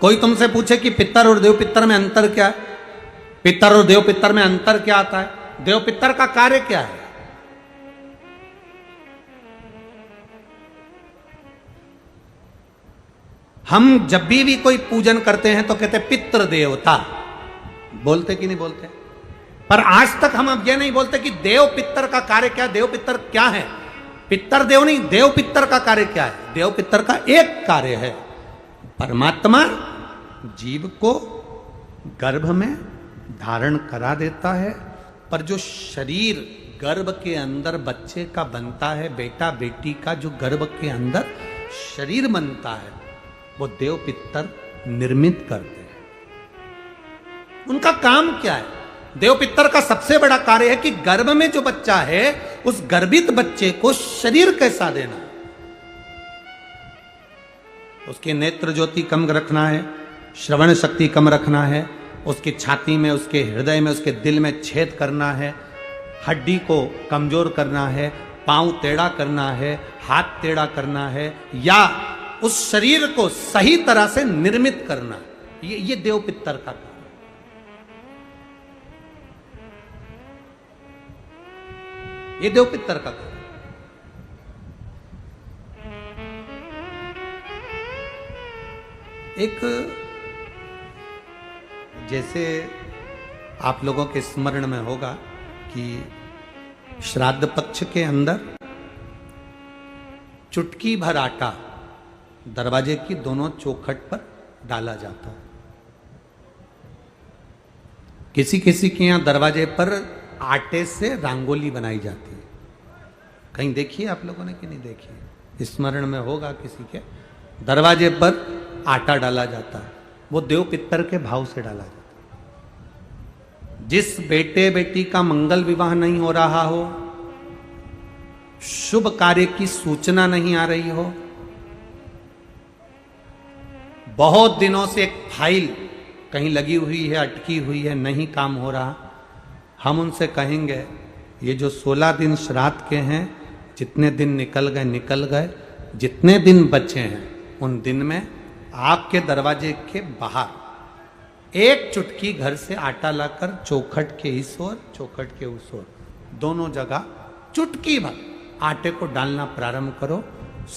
कोई तुमसे पूछे कि पितर और देव पितर में अंतर क्या है, पितर और देव पितर में अंतर क्या आता है, देव पितर का कार्य क्या है? हम जब भी कोई पूजन करते हैं तो कहते पितृ देवता, बोलते कि नहीं बोलते? पर आज तक हम अब यह नहीं बोलते कि देव पितर का कार्य क्या, देव पितर क्या है। पितर देव नहीं, देव पितर का कार्य क्या है? देव पितर का एक कार्य है, परमात्मा जीव को गर्भ में धारण करा देता है, पर जो शरीर गर्भ के अंदर बच्चे का बनता है, बेटा बेटी का जो गर्भ के अंदर शरीर बनता है, वो देव पितर निर्मित करते हैं। उनका काम क्या है? देव पितर का सबसे बड़ा कार्य है कि गर्भ में जो बच्चा है उस गर्भित बच्चे को शरीर कैसा देना, उसके नेत्र ज्योति कम रखना है, श्रवण शक्ति कम रखना है, उसकी छाती में, उसके हृदय में, उसके दिल में छेद करना है, हड्डी को कमजोर करना है, पांव टेढ़ा करना है, हाथ टेढ़ा करना है, या उस शरीर को सही तरह से निर्मित करना। ये देव पितर का काम। ये देव पितर का काम। एक जैसे आप लोगों के स्मरण में होगा कि श्राद्ध पक्ष के अंदर चुटकी भर आटा दरवाजे की दोनों चौखट पर डाला जाता है। किसी किसी के यहां दरवाजे पर आटे से रंगोली बनाई जाती है। कहीं देखिए आप लोगों ने कि नहीं देखी? स्मरण में होगा किसी के, दरवाजे पर आटा डाला जाता है, वो देव पितर के भाव से डाला जाता है। जिस बेटे बेटी का मंगल विवाह नहीं हो रहा हो, शुभ कार्य की सूचना नहीं आ रही हो, बहुत दिनों से एक फाइल कहीं लगी हुई है, अटकी हुई है, नहीं काम हो रहा, हम उनसे कहेंगे ये जो 16 दिन श्राद्ध के हैं, जितने दिन निकल गए निकल गए, जितने दिन बचे हैं उन दिन में आपके दरवाजे के बाहर एक चुटकी घर से आटा लाकर चौखट के इस ओर चौखट के उस ओर दोनों जगह चुटकी भर आटे को डालना प्रारंभ करो।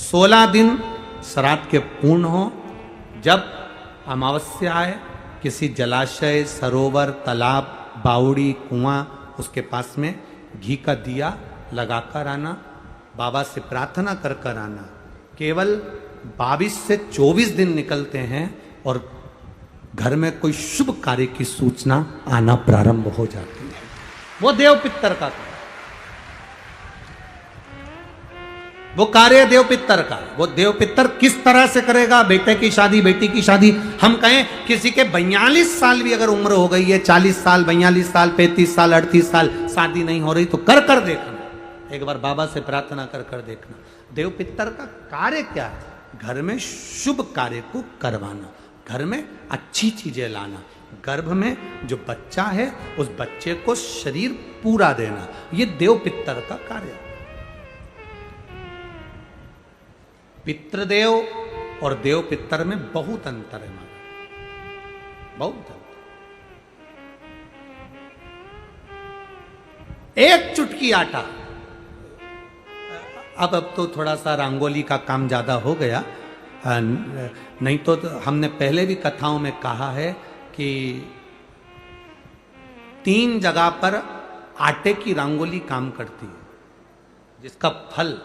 16 दिन श्राद्ध के पूर्ण हो। जब अमावस्या आए, किसी जलाशय, सरोवर, तालाब, बावड़ी, कुआं, उसके पास में घी का दिया लगाकर आना, बाबा से प्रार्थना कर कर आना। केवल 22 से 24 दिन निकलते हैं और घर में कोई शुभ कार्य की सूचना आना प्रारंभ हो जाती है। वो देव पितर का कार्य, वो कार्य देव पितर का। वो देव पितर किस तरह से करेगा? बेटे की शादी, बेटी की शादी, हम कहें किसी के 42 साल भी अगर उम्र हो गई है, 40 साल, 42 साल, 35 साल, 38 साल, शादी नहीं हो रही तो कर कर देखना, एक बार बाबा से प्रार्थना कर कर देखना। देव पितर का कार्य क्या है? घर में शुभ कार्य को करवाना, घर में अच्छी चीजें लाना, गर्भ में जो बच्चा है उस बच्चे को शरीर पूरा देना, ये देव पितर का कार्य है। पितृदेव और देव पितर में बहुत अंतर है, बहुत अंतर। एक चुटकी आटा, अब तो थोड़ा सा रंगोली का काम ज्यादा हो गया, नहीं तो हमने पहले भी कथाओं में कहा है कि 3 जगह पर आटे की रंगोली काम करती है, जिसका फल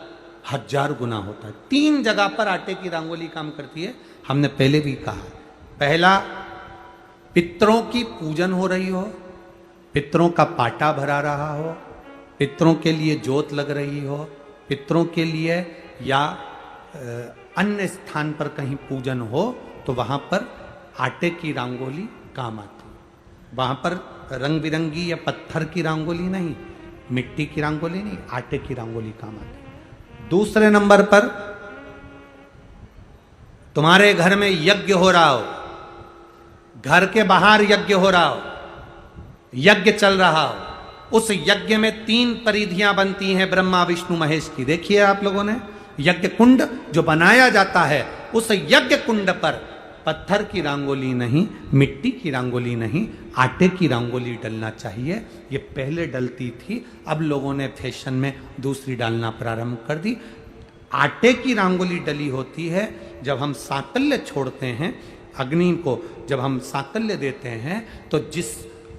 1000 गुना होता है। 3 जगह पर आटे की रंगोली काम करती है, हमने पहले भी कहा। पहला, पितरों की पूजन हो रही हो, पितरों का पाटा भरा रहा हो, पितरों के लिए जोत लग रही हो, पितरों के लिए या अन्य स्थान पर कहीं पूजन हो, तो वहां पर आटे की रंगोली काम आती है। वहां पर रंग बिरंगी या पत्थर की रंगोली नहीं, मिट्टी की रंगोली नहीं, आटे की रंगोली काम आती है। दूसरे नंबर पर तुम्हारे घर में यज्ञ हो रहा हो, घर के बाहर यज्ञ हो रहा हो, यज्ञ चल रहा हो, उस यज्ञ में 3 परिधियां बनती हैं ब्रह्मा विष्णु महेश की। देखिए आप लोगों ने, यज्ञ कुंड जो बनाया जाता है, उस यज्ञ कुंड पर पत्थर की रंगोली नहीं, मिट्टी की रंगोली नहीं, आटे की रंगोली डलना चाहिए। ये पहले डलती थी, अब लोगों ने फैशन में दूसरी डालना प्रारंभ कर दी। आटे की रंगोली डली होती है जब हम साकल्य छोड़ते हैं, अग्नि को जब हम साकल्य देते हैं, तो जिस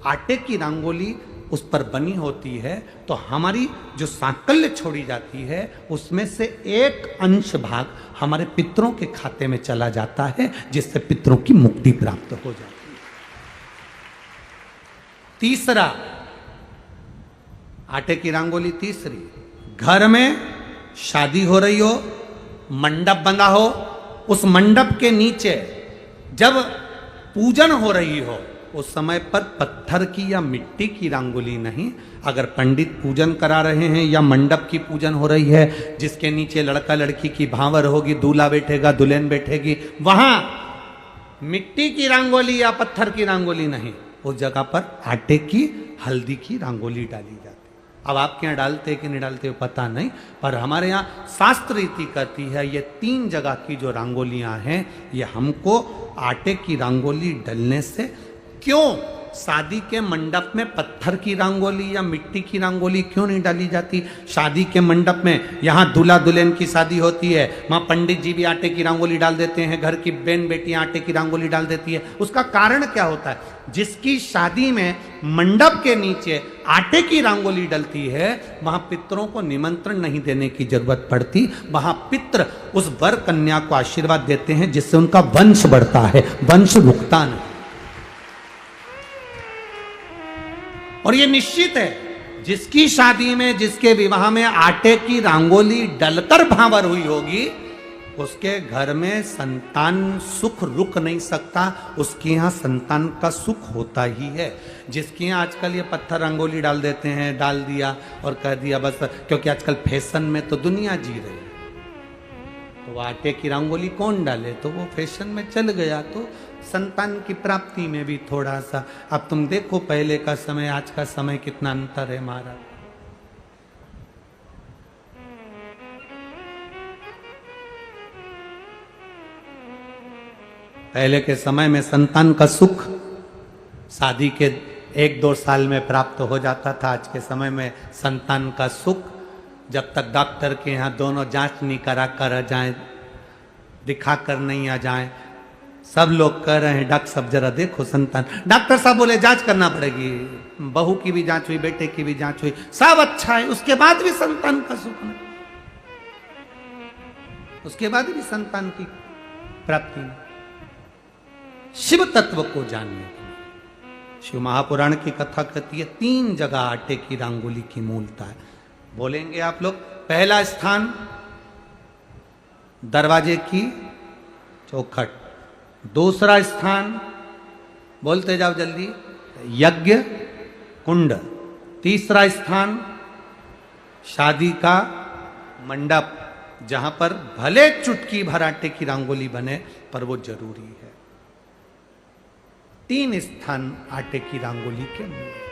आटे की रंगोली उस पर बनी होती है, तो हमारी जो साकल्य छोड़ी जाती है उसमें से एक अंश भाग हमारे पितरों के खाते में चला जाता है, जिससे पितरों की मुक्ति प्राप्त हो जाती है। तीसरा, आटे की रंगोली तीसरी, घर में शादी हो रही हो, मंडप बंधा हो, उस मंडप के नीचे जब पूजन हो रही हो उस समय पर पत्थर की या मिट्टी की रंगोली नहीं, अगर पंडित पूजन करा रहे हैं या मंडप की पूजन हो रही है जिसके नीचे लड़का लड़की की भांवर होगी, दूल्हा बैठेगा, दुल्हन बैठेगी, वहां मिट्टी की रंगोली या पत्थर की रंगोली नहीं, उस जगह पर आटे की, हल्दी की रंगोली डाली जाती। अब आपके यहाँ डालते कि नहीं डालते पता नहीं, पर हमारे यहाँ शास्त्र रीति कहती है ये 3 जगह की जो रंगोलियां हैं ये हमको आटे की रंगोली डलने से। क्यों शादी के मंडप में पत्थर की रंगोली या मिट्टी की रंगोली क्यों नहीं डाली जाती? शादी के मंडप में यहाँ दूल्हा दुल्हन की शादी होती है, वहाँ पंडित जी भी आटे की रंगोली डाल देते हैं, घर की बहन बेटियां आटे की रंगोली डाल देती है। उसका कारण क्या होता है? जिसकी शादी में मंडप के नीचे आटे की रंगोली डलती है वहां पितरों को निमंत्रण नहीं देने की जरूरत पड़ती, वहां पितर उस वर कन्या को आशीर्वाद देते हैं जिससे उनका वंश बढ़ता है, वंश रुकता नहीं। और ये निश्चित है जिसकी शादी में, जिसके विवाह में आटे की रंगोली डलकर भांवर हुई होगी उसके घर में संतान सुख रुक नहीं सकता, उसके यहाँ संतान का सुख होता ही है। जिसके यहाँ आजकल ये पत्थर रंगोली डाल देते हैं, डाल दिया और कह दिया बस, क्योंकि आजकल फैशन में तो दुनिया जी रही है, तो वो आटे की रंगोली कौन डाले, तो वो फैशन में चल गया, तो संतान की प्राप्ति में भी थोड़ा सा। अब तुम देखो पहले का समय आज का समय कितना अंतर है हमारा। पहले के समय में संतान का सुख शादी के 1-2 साल में प्राप्त हो जाता था। आज के समय में संतान का सुख जब तक डॉक्टर के यहाँ दोनों जांच नहीं करा कर आ जाए, दिखा कर नहीं आ जाए। सब लोग कह रहे हैं डॉक्टर साहब जरा देखो संतान, डॉक्टर साहब बोले जांच करना पड़ेगी, बहू की भी जांच हुई, बेटे की भी जांच हुई, सब अच्छा है, उसके बाद भी संतान का सुख नहीं, उसके बाद भी संतान की प्राप्ति नहीं। शिव तत्व को जानिए। शिव महापुराण की कथा कहती है 3 जगह आटे की रंगोली की मूलता है। बोलेंगे आप लोग, पहला स्थान दरवाजे की चौखट, दूसरा स्थान बोलते जाओ जल्दी यज्ञ कुंड, तीसरा स्थान शादी का मंडप जहां पर भले चुटकी भर आटे की रंगोली बने पर वो जरूरी है। 3 स्थान आटे की रंगोली के मूल।